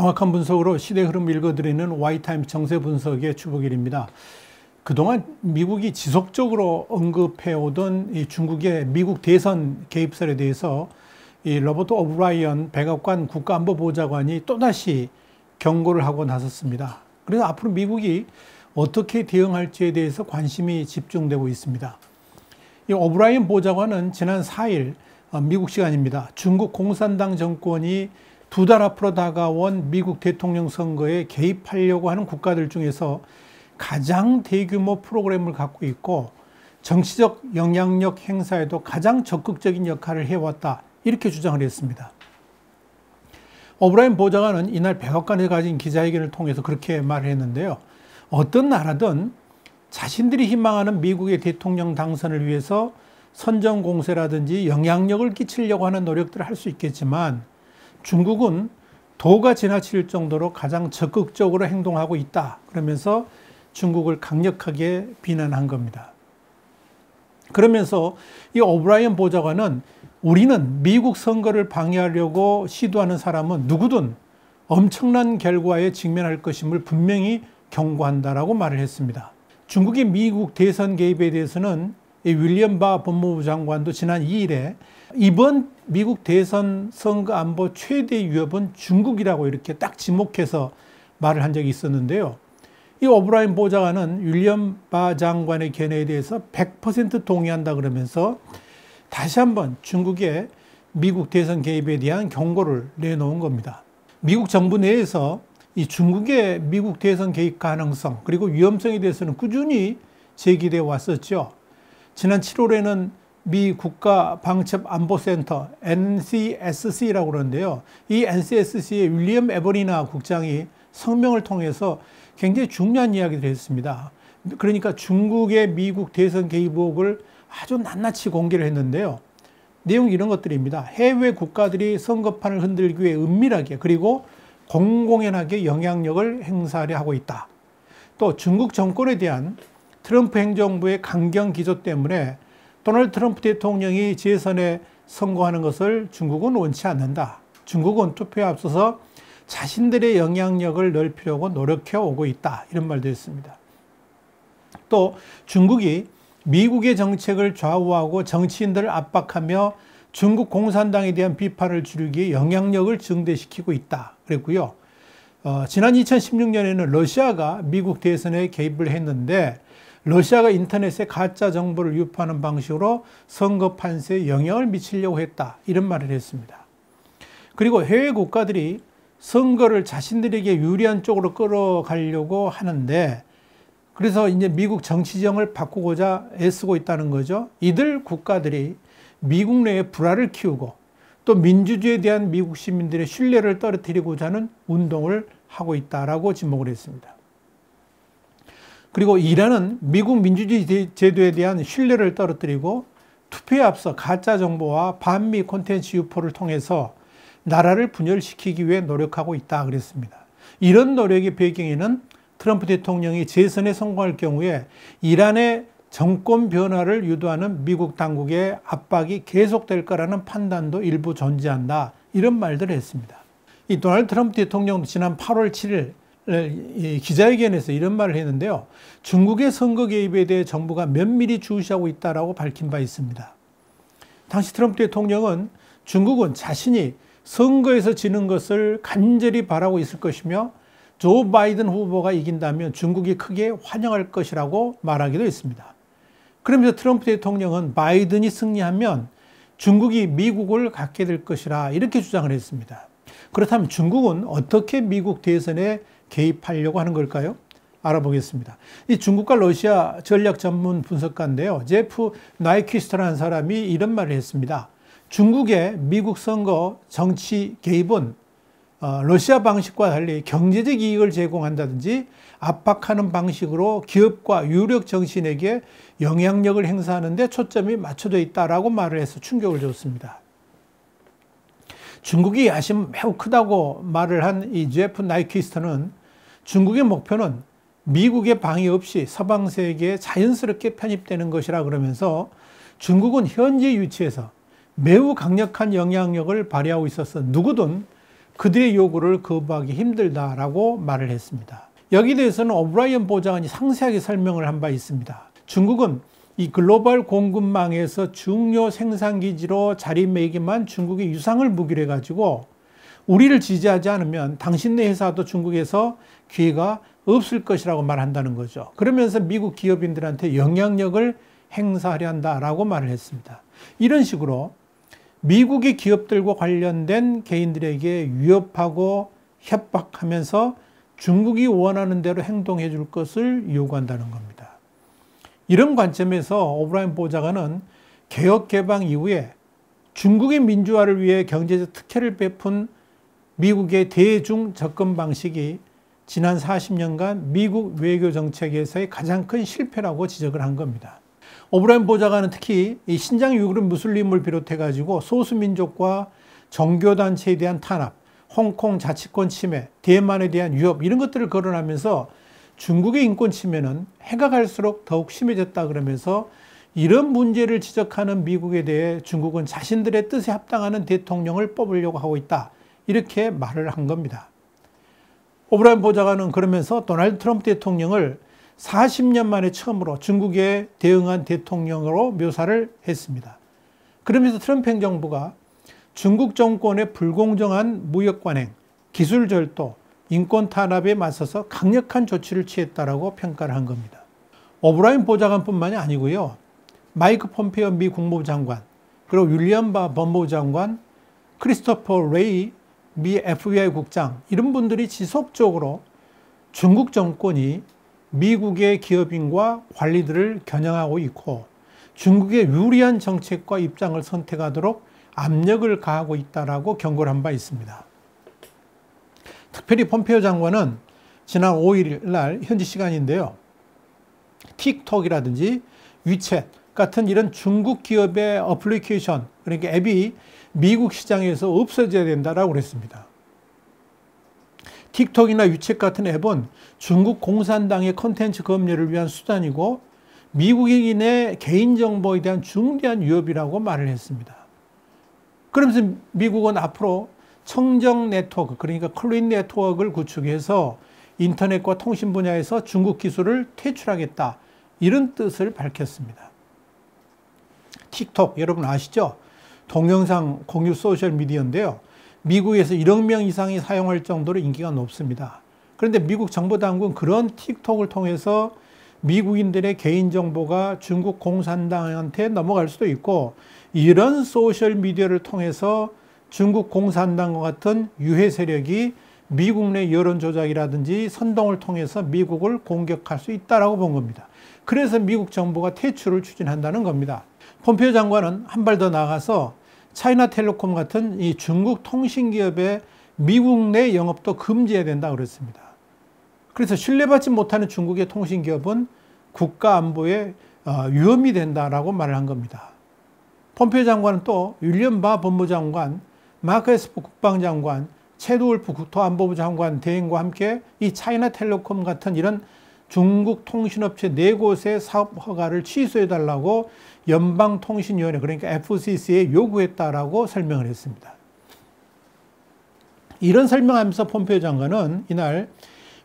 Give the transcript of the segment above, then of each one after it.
정확한 분석으로 시대 흐름을 읽어드리는 Y타임스 정세 분석의 주보길입니다. 그동안 미국이 지속적으로 언급해오던 이 중국의 미국 대선 개입설에 대해서 이 로버트 오브라이언 백악관 국가안보보좌관이 또다시 경고를 하고 나섰습니다. 그래서 앞으로 미국이 어떻게 대응할지에 대해서 관심이 집중되고 있습니다. 이 오브라이언 보좌관은 지난 4일 미국 시간입니다. 중국 공산당 정권이 2달 앞으로 다가온 미국 대통령 선거에 개입하려고 하는 국가들 중에서 가장 대규모 프로그램을 갖고 있고 정치적 영향력 행사에도 가장 적극적인 역할을 해왔다, 이렇게 주장을 했습니다. 오브라이언 보좌관은 이날 백악관에서 가진 기자회견을 통해서 그렇게 말을 했는데요. 어떤 나라든 자신들이 희망하는 미국의 대통령 당선을 위해서 선전 공세라든지 영향력을 끼치려고 하는 노력들을 할 수 있겠지만 중국은 도가 지나칠 정도로 가장 적극적으로 행동하고 있다, 그러면서 중국을 강력하게 비난한 겁니다. 그러면서 이 오브라이언 보좌관은 우리는 미국 선거를 방해하려고 시도하는 사람은 누구든 엄청난 결과에 직면할 것임을 분명히 경고한다라고 말을 했습니다. 중국의 미국 대선 개입에 대해서는 윌리엄 바 법무부 장관도 지난 2일에 이번 미국 대선 선거 안보 최대 위협은 중국이라고 이렇게 딱 지목해서 말을 한 적이 있었는데요. 이 오브라이언 보좌관은 윌리엄 바 장관의 견해에 대해서 100% 동의한다 그러면서 다시 한번 중국의 미국 대선 개입에 대한 경고를 내놓은 겁니다. 미국 정부 내에서 이 중국의 미국 대선 개입 가능성 그리고 위험성에 대해서는 꾸준히 제기되어 왔었죠. 지난 7월에는 미 국가방첩안보센터 NCSC라고 그러는데요. 이 NCSC의 윌리엄 에버리나 국장이 성명을 통해서 굉장히 중요한 이야기를 했습니다. 그러니까 중국의 미국 대선 개입 의혹을 아주 낱낱이 공개를 했는데요. 내용이 이런 것들입니다. 해외 국가들이 선거판을 흔들기 위해 은밀하게 그리고 공공연하게 영향력을 행사하려 하고 있다. 또 중국 정권에 대한 트럼프 행정부의 강경 기조 때문에 도널드 트럼프 대통령이 재선에 성공하는 것을 중국은 원치 않는다. 중국은 투표에 앞서서 자신들의 영향력을 넓히려고 노력해 오고 있다, 이런 말도 했습니다. 또 중국이 미국의 정책을 좌우하고 정치인들을 압박하며 중국 공산당에 대한 비판을 줄이기 위해 영향력을 증대시키고 있다, 그랬고요. 지난 2016년에는 러시아가 미국 대선에 개입을 했는데 러시아가 인터넷에 가짜 정보를 유포하는 방식으로 선거 판세에 영향을 미치려고 했다, 이런 말을 했습니다. 그리고 해외 국가들이 선거를 자신들에게 유리한 쪽으로 끌어가려고 하는데 그래서 이제 미국 정치정을 바꾸고자 애쓰고 있다는 거죠. 이들 국가들이 미국 내에 불화를 키우고 또 민주주의에 대한 미국 시민들의 신뢰를 떨어뜨리고자 하는 운동을 하고 있다라고 지목을 했습니다. 그리고 이란은 미국 민주주의 제도에 대한 신뢰를 떨어뜨리고 투표에 앞서 가짜 정보와 반미 콘텐츠 유포를 통해서 나라를 분열시키기 위해 노력하고 있다 그랬습니다. 이런 노력의 배경에는 트럼프 대통령이 재선에 성공할 경우에 이란의 정권 변화를 유도하는 미국 당국의 압박이 계속될 거라는 판단도 일부 존재한다, 이런 말들을 했습니다. 이 도널드 트럼프 대통령도 지난 8월 7일 기자회견에서 이런 말을 했는데요. 중국의 선거 개입에 대해 정부가 면밀히 주시하고 있다라고 밝힌 바 있습니다. 당시 트럼프 대통령은 중국은 자신이 선거에서 지는 것을 간절히 바라고 있을 것이며 조 바이든 후보가 이긴다면 중국이 크게 환영할 것이라고 말하기도 했습니다. 그러면서 트럼프 대통령은 바이든이 승리하면 중국이 미국을 갖게 될 것이라 이렇게 주장을 했습니다. 그렇다면 중국은 어떻게 미국 대선에 개입하려고 하는 걸까요? 알아보겠습니다. 이 중국과 러시아 전략 전문 분석가인데요. 제프 나이퀴스트라는 사람이 이런 말을 했습니다. 중국의 미국 선거 정치 개입은 러시아 방식과 달리 경제적 이익을 제공한다든지 압박하는 방식으로 기업과 유력 정치인에게 영향력을 행사하는 데 초점이 맞춰져 있다라고 말을 해서 충격을 줬습니다. 중국이 야심 매우 크다고 말을 한 이 제프 나이퀴스트는 중국의 목표는 미국의 방해 없이 서방 세계에 자연스럽게 편입되는 것이라 그러면서 중국은 현재 위치에서 매우 강력한 영향력을 발휘하고 있어서 누구든 그들의 요구를 거부하기 힘들다라고 말을 했습니다. 여기에 대해서는 오브라이언 보좌관이 상세하게 설명을 한 바 있습니다. 중국은 이 글로벌 공급망에서 중요 생산기지로 자리매김한 중국의 유상을 무기로 해가지고 우리를 지지하지 않으면 당신네 회사도 중국에서 기회가 없을 것이라고 말한다는 거죠. 그러면서 미국 기업인들한테 영향력을 행사하려 한다라고 말을 했습니다. 이런 식으로 미국의 기업들과 관련된 개인들에게 위협하고 협박하면서 중국이 원하는 대로 행동해 줄 것을 요구한다는 겁니다. 이런 관점에서 오브라이언 보좌관은 개혁 개방 이후에 중국의 민주화를 위해 경제적 특혜를 베푼 미국의 대중 접근 방식이 지난 40년간 미국 외교 정책에서의 가장 큰 실패라고 지적을 한 겁니다. 오브라이언 보좌관은 특히 이 신장 유구르 무슬림을 비롯해가지고 소수민족과 종교단체에 대한 탄압, 홍콩 자치권 침해, 대만에 대한 위협 이런 것들을 거론하면서 중국의 인권 침해는 해가 갈수록 더욱 심해졌다 그러면서 이런 문제를 지적하는 미국에 대해 중국은 자신들의 뜻에 합당하는 대통령을 뽑으려고 하고 있다. 이렇게 말을 한 겁니다. 오브라이언 보좌관은 그러면서 도널드 트럼프 대통령을 40년 만에 처음으로 중국에 대응한 대통령으로 묘사를 했습니다. 그러면서 트럼프 행정부가 중국 정권의 불공정한 무역 관행, 기술 절도, 인권 탄압에 맞서서 강력한 조치를 취했다라고 평가를 한 겁니다. 오브라이언 보좌관뿐만이 아니고요. 마이크 폼페이오 미 국무부 장관, 그리고 윌리엄 바 법무부 장관, 크리스토퍼 레이 미 FBI 국장 이런 분들이 지속적으로 중국 정권이 미국의 기업인과 관리들을 겨냥하고 있고 중국의 유리한 정책과 입장을 선택하도록 압력을 가하고 있다라고 경고를 한 바 있습니다. 특별히 폼페이오 장관은 지난 5일 날 현지 시간인데요. 틱톡이라든지 위챗 같은 이런 중국 기업의 어플리케이션, 그러니까 앱이 미국 시장에서 없어져야 된다라고 그랬습니다. 틱톡이나 위챗 같은 앱은 중국 공산당의 콘텐츠 검열을 위한 수단이고 미국인의 개인정보에 대한 중대한 위협이라고 말을 했습니다. 그러면서 미국은 앞으로 청정 네트워크, 그러니까 클린 네트워크를 구축해서 인터넷과 통신 분야에서 중국 기술을 퇴출하겠다. 이런 뜻을 밝혔습니다. 틱톡 여러분 아시죠? 동영상 공유 소셜미디어인데요. 미국에서 1억 명 이상이 사용할 정도로 인기가 높습니다. 그런데 미국 정보당국은 그런 틱톡을 통해서 미국인들의 개인정보가 중국 공산당한테 넘어갈 수도 있고 이런 소셜미디어를 통해서 중국 공산당과 같은 유해 세력이 미국 내 여론조작이라든지 선동을 통해서 미국을 공격할 수 있다라고 본 겁니다. 그래서 미국 정부가 퇴출을 추진한다는 겁니다. 폼페이오 장관은 한 발 더 나가서 차이나텔레콤 같은 이 중국 통신기업의 미국 내 영업도 금지해야 된다고 그랬습니다. 그래서 신뢰받지 못하는 중국의 통신기업은 국가 안보에 위험이 된다라고 말을 한 겁니다. 폼페이오 장관은 또 윌리엄 바 법무장관, 마크 에스퍼 국방장관, 체드 울프 국토안보부 장관 대행과 함께 이 차이나텔레콤 같은 이런 중국 통신업체 4곳의 사업 허가를 취소해달라고 연방통신위원회, 그러니까 FCC에 요구했다라고 설명을 했습니다. 이런 설명하면서 폼페이오 장관은 이날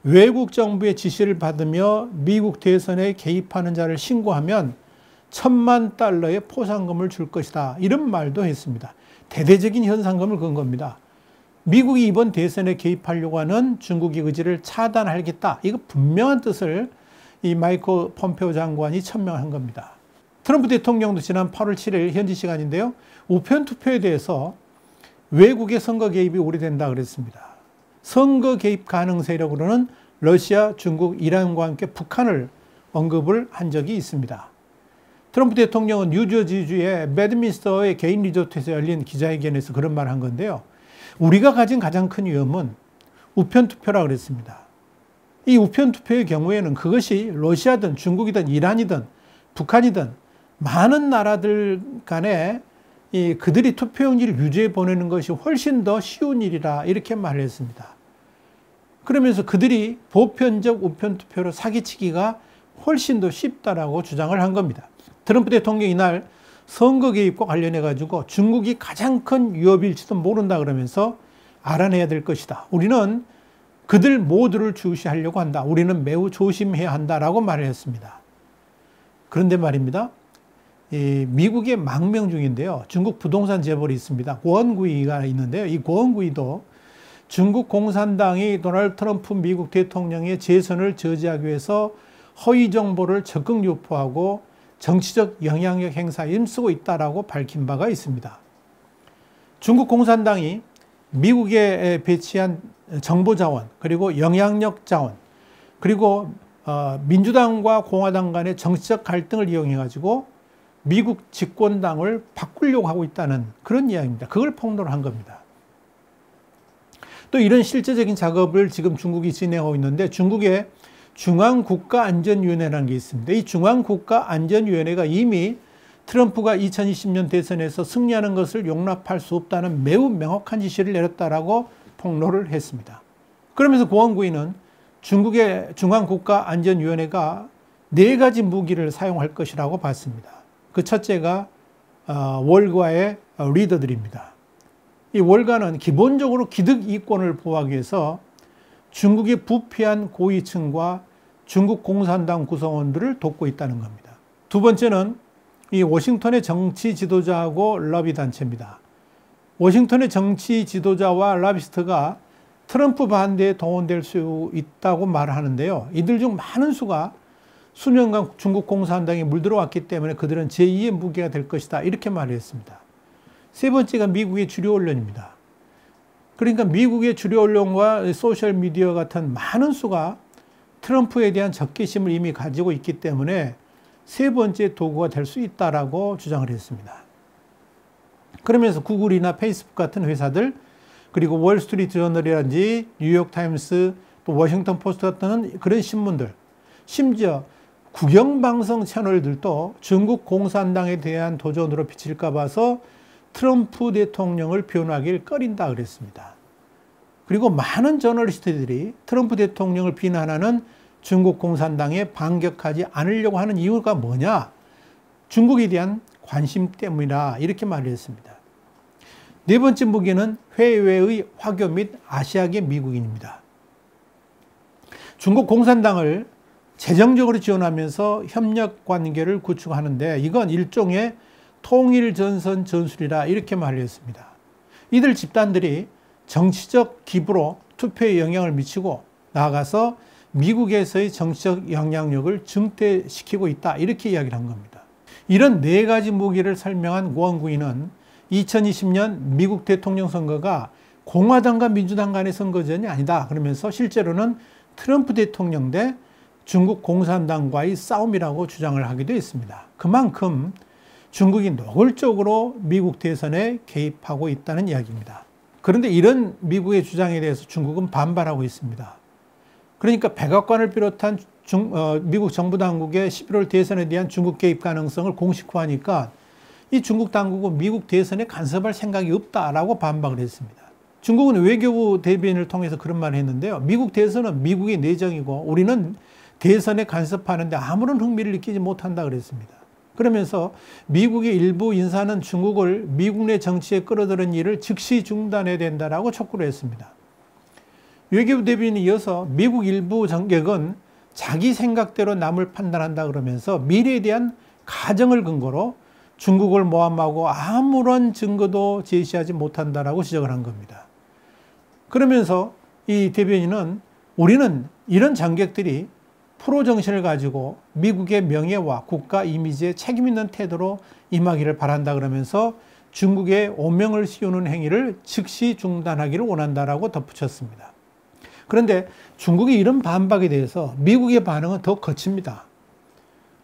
외국 정부의 지시를 받으며 미국 대선에 개입하는 자를 신고하면 $10,000,000의 포상금을 줄 것이다. 이런 말도 했습니다. 대대적인 현상금을 건 겁니다. 미국이 이번 대선에 개입하려고 하는 중국의 의지를 차단하겠다. 이거 분명한 뜻을 이 마이크 폼페이오 장관이 천명한 겁니다. 트럼프 대통령도 지난 8월 7일 현지 시간인데요. 우편 투표에 대해서 외국의 선거 개입이 우려된다 그랬습니다. 선거 개입 가능 세력으로는 러시아, 중국, 이란과 함께 북한을 언급을 한 적이 있습니다. 트럼프 대통령은 뉴저지주의 배드민스터의 개인 리조트에서 열린 기자회견에서 그런 말을 한 건데요. 우리가 가진 가장 큰 위험은 우편 투표라고 그랬습니다. 이 우편 투표의 경우에는 그것이 러시아든 중국이든 이란이든 북한이든 많은 나라들 간에 그들이 투표용지를 유지해 보내는 것이 훨씬 더 쉬운 일이라 이렇게 말을 했습니다. 그러면서 그들이 보편적 우편 투표로 사기치기가 훨씬 더 쉽다라고 주장을 한 겁니다. 트럼프 대통령이 이날 선거 개입과 관련해 가지고 중국이 가장 큰 위협일지도 모른다 그러면서 알아내야 될 것이다. 우리는 그들 모두를 주시하려고 한다. 우리는 매우 조심해야 한다라고 말을 했습니다. 그런데 말입니다. 이 미국의 망명 중인데요. 중국 부동산 재벌이 있습니다. 고원구이가 있는데요. 이 고원구이도 중국 공산당이 도널드 트럼프 미국 대통령의 재선을 저지하기 위해서 허위 정보를 적극 유포하고 정치적 영향력 행사에 힘쓰고 있다라고 밝힌 바가 있습니다. 중국 공산당이 미국에 배치한 정보 자원, 그리고 영향력 자원, 그리고 민주당과 공화당 간의 정치적 갈등을 이용해 가지고 미국 집권당을 바꾸려고 하고 있다는 그런 이야기입니다. 그걸 폭로를 한 겁니다. 또 이런 실제적인 작업을 지금 중국이 진행하고 있는데, 중국의 중앙국가안전위원회라는 게 있습니다. 이 중앙국가안전위원회가 이미 트럼프가 2020년 대선에서 승리하는 것을 용납할 수 없다는 매우 명확한 지시를 내렸다라고 폭로를 했습니다. 그러면서 고원구이는 중국의 중앙국가안전위원회가 4가지 무기를 사용할 것이라고 봤습니다. 그 첫째가 월가의 리더들입니다. 이 월가는 기본적으로 기득 이권을 보호하기 위해서 중국의 부패한 고위층과 중국 공산당 구성원들을 돕고 있다는 겁니다. 두 번째는 이 워싱턴의 정치 지도자하고 러비 단체입니다. 워싱턴의 정치 지도자와 러비스트가 트럼프 반대에 동원될 수 있다고 말하는데요. 이들 중 많은 수가 수년간 중국 공산당에 물들어왔기 때문에 그들은 제2의 무기가 될 것이다. 이렇게 말했습니다. 세 번째가 미국의 주류 언론입니다. 그러니까 미국의 주류 언론과 소셜미디어 같은 많은 수가 트럼프에 대한 적개심을 이미 가지고 있기 때문에 세 번째 도구가 될 수 있다라고 주장을 했습니다. 그러면서 구글이나 페이스북 같은 회사들, 그리고 월스트리트 저널이라든지 뉴욕타임스, 또 워싱턴 포스트 같은 그런 신문들, 심지어 국영방송 채널들도 중국 공산당에 대한 도전으로 비칠까 봐서 트럼프 대통령을 비난하길 꺼린다 그랬습니다. 그리고 많은 저널리스트들이 트럼프 대통령을 비난하는 중국 공산당에 반격하지 않으려고 하는 이유가 뭐냐? 중국에 대한 관심 때문이라 이렇게 말을 했습니다. 네 번째 무기는 해외의 화교 및 아시아계 미국인입니다. 중국 공산당을 재정적으로 지원하면서 협력 관계를 구축하는데 이건 일종의 통일전선 전술이라 이렇게 말을 했습니다. 이들 집단들이 정치적 기부로 투표에 영향을 미치고 나아가서 미국에서의 정치적 영향력을 증대시키고 있다. 이렇게 이야기를 한 겁니다. 이런 4가지 무기를 설명한 고원구이는 2020년 미국 대통령 선거가 공화당과 민주당 간의 선거전이 아니다. 그러면서 실제로는 트럼프 대통령 대 중국 공산당과의 싸움이라고 주장을 하기도 했습니다. 그만큼 중국이 노골적으로 미국 대선에 개입하고 있다는 이야기입니다. 그런데 이런 미국의 주장에 대해서 중국은 반발하고 있습니다. 그러니까 백악관을 비롯한 미국 정부 당국의 11월 대선에 대한 중국 개입 가능성을 공식화하니까 이 중국 당국은 미국 대선에 간섭할 생각이 없다라고 반박을 했습니다. 중국은 외교부 대변인을 통해서 그런 말을 했는데요. 미국 대선은 미국의 내정이고 우리는 대선에 간섭하는데 아무런 흥미를 느끼지 못한다 그랬습니다. 그러면서 미국의 일부 인사는 중국을 미국 내 정치에 끌어들인 일을 즉시 중단해야 된다라고 촉구를 했습니다. 외교부 대변인이 이어서 미국 일부 정객은 자기 생각대로 남을 판단한다 그러면서 미래에 대한 가정을 근거로 중국을 모함하고 아무런 증거도 제시하지 못한다라고 지적을 한 겁니다. 그러면서 이 대변인은 우리는 이런 장객들이 프로 정신을 가지고 미국의 명예와 국가 이미지에 책임 있는 태도로 임하기를 바란다 그러면서 중국의 오명을 씌우는 행위를 즉시 중단하기를 원한다라고 덧붙였습니다. 그런데 중국의 이런 반박에 대해서 미국의 반응은 더 거칩니다.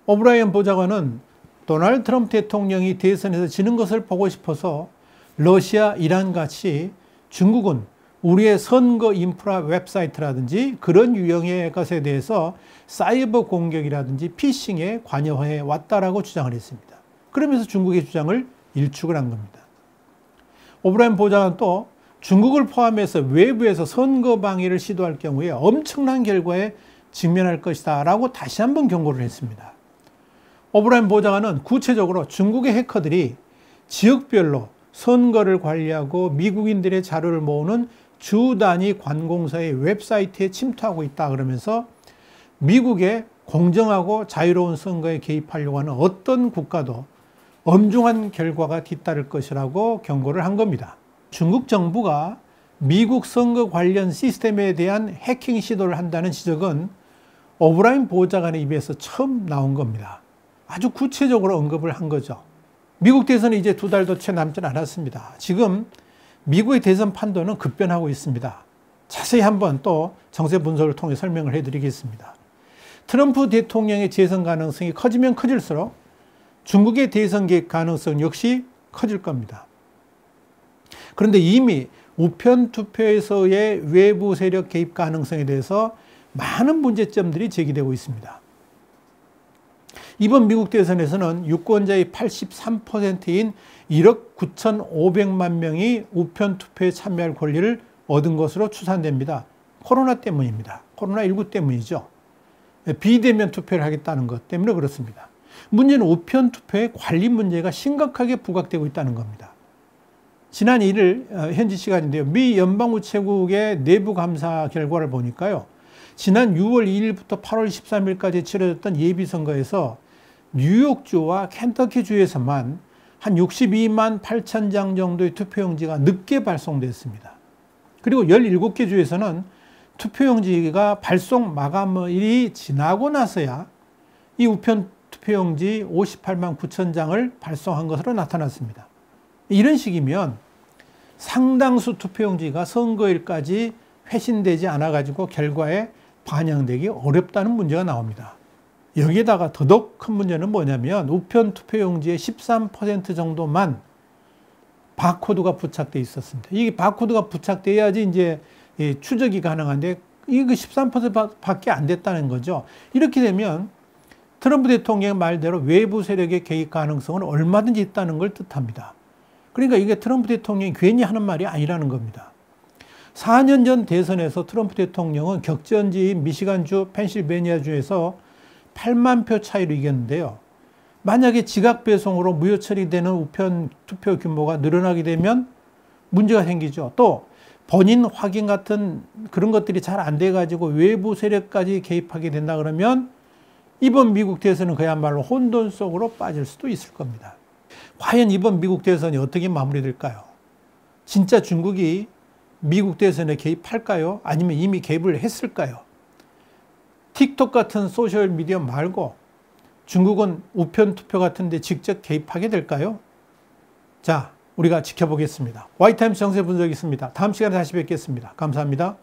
오브라이언 보좌관은 도널드 트럼프 대통령이 대선에서 지는 것을 보고 싶어서 러시아, 이란 같이 중국은 우리의 선거 인프라 웹사이트라든지 그런 유형의 것에 대해서 사이버 공격이라든지 피싱에 관여해 왔다라고 주장을 했습니다. 그러면서 중국의 주장을 일축을 한 겁니다. 오브라이언 보좌관은 또 중국을 포함해서 외부에서 선거 방해를 시도할 경우에 엄청난 결과에 직면할 것이다 라고 다시 한번 경고를 했습니다. 오브라이언 보좌관은 구체적으로 중국의 해커들이 지역별로 선거를 관리하고 미국인들의 자료를 모으는 주 단위 관공서의 웹사이트에 침투하고 있다 그러면서 미국의 공정하고 자유로운 선거에 개입하려고 하는 어떤 국가도 엄중한 결과가 뒤따를 것이라고 경고를 한 겁니다. 중국 정부가 미국 선거 관련 시스템에 대한 해킹 시도를 한다는 지적은 오브라인 보좌관의 입에서 처음 나온 겁니다. 아주 구체적으로 언급을 한 거죠. 미국 대선이 이제 2달도 채 남지 않았습니다. 지금 미국의 대선 판도는 급변하고 있습니다. 자세히 한번 또 정세 분석을 통해 설명을 해드리겠습니다. 트럼프 대통령의 재선 가능성이 커지면 커질수록 중국의 대선 개입 가능성 역시 커질 겁니다. 그런데 이미 우편 투표에서의 외부 세력 개입 가능성에 대해서 많은 문제점들이 제기되고 있습니다. 이번 미국 대선에서는 유권자의 83%인 1억 9,500만 명이 우편 투표에 참여할 권리를 얻은 것으로 추산됩니다. 코로나 때문입니다. 코로나19 때문이죠. 비대면 투표를 하겠다는 것 때문에 그렇습니다. 문제는 우편 투표의 관리 문제가 심각하게 부각되고 있다는 겁니다. 지난 1일 현지 시간인데요. 미 연방우체국의 내부 감사 결과를 보니까요. 지난 6월 2일부터 8월 13일까지 치러졌던 예비선거에서 뉴욕주와 켄터키주에서만 한 62만 8천 장 정도의 투표용지가 늦게 발송됐습니다. 그리고 17개 주에서는 투표용지가 발송 마감일이 지나고 나서야 이 우편 투표용지 58만 9천 장을 발송한 것으로 나타났습니다. 이런 식이면 상당수 투표용지가 선거일까지 회신되지 않아가지고 결과에 반영되기 어렵다는 문제가 나옵니다. 여기에다가 더더욱 큰 문제는 뭐냐면 우편 투표용지의 13% 정도만 바코드가 부착되어 있었습니다. 이게 바코드가 부착돼야지 이제 추적이 가능한데 이거 13%밖에 안 됐다는 거죠. 이렇게 되면 트럼프 대통령의 말대로 외부 세력의 개입 가능성은 얼마든지 있다는 걸 뜻합니다. 그러니까 이게 트럼프 대통령이 괜히 하는 말이 아니라는 겁니다. 4년 전 대선에서 트럼프 대통령은 격전지인 미시간주, 펜실베니아주에서 8만 표 차이로 이겼는데요. 만약에 지각 배송으로 무효 처리되는 우편 투표 규모가 늘어나게 되면 문제가 생기죠. 또 본인 확인 같은 그런 것들이 잘 안 돼가지고 외부 세력까지 개입하게 된다 그러면 이번 미국 대선은 그야말로 혼돈 속으로 빠질 수도 있을 겁니다. 과연 이번 미국 대선이 어떻게 마무리될까요? 진짜 중국이 미국 대선에 개입할까요? 아니면 이미 개입을 했을까요? 틱톡 같은 소셜미디어 말고 중국은 우편 투표 같은 데 직접 개입하게 될까요? 자, 우리가 지켜보겠습니다. 와이타임스 정세 분석이 있습니다. 다음 시간에 다시 뵙겠습니다. 감사합니다.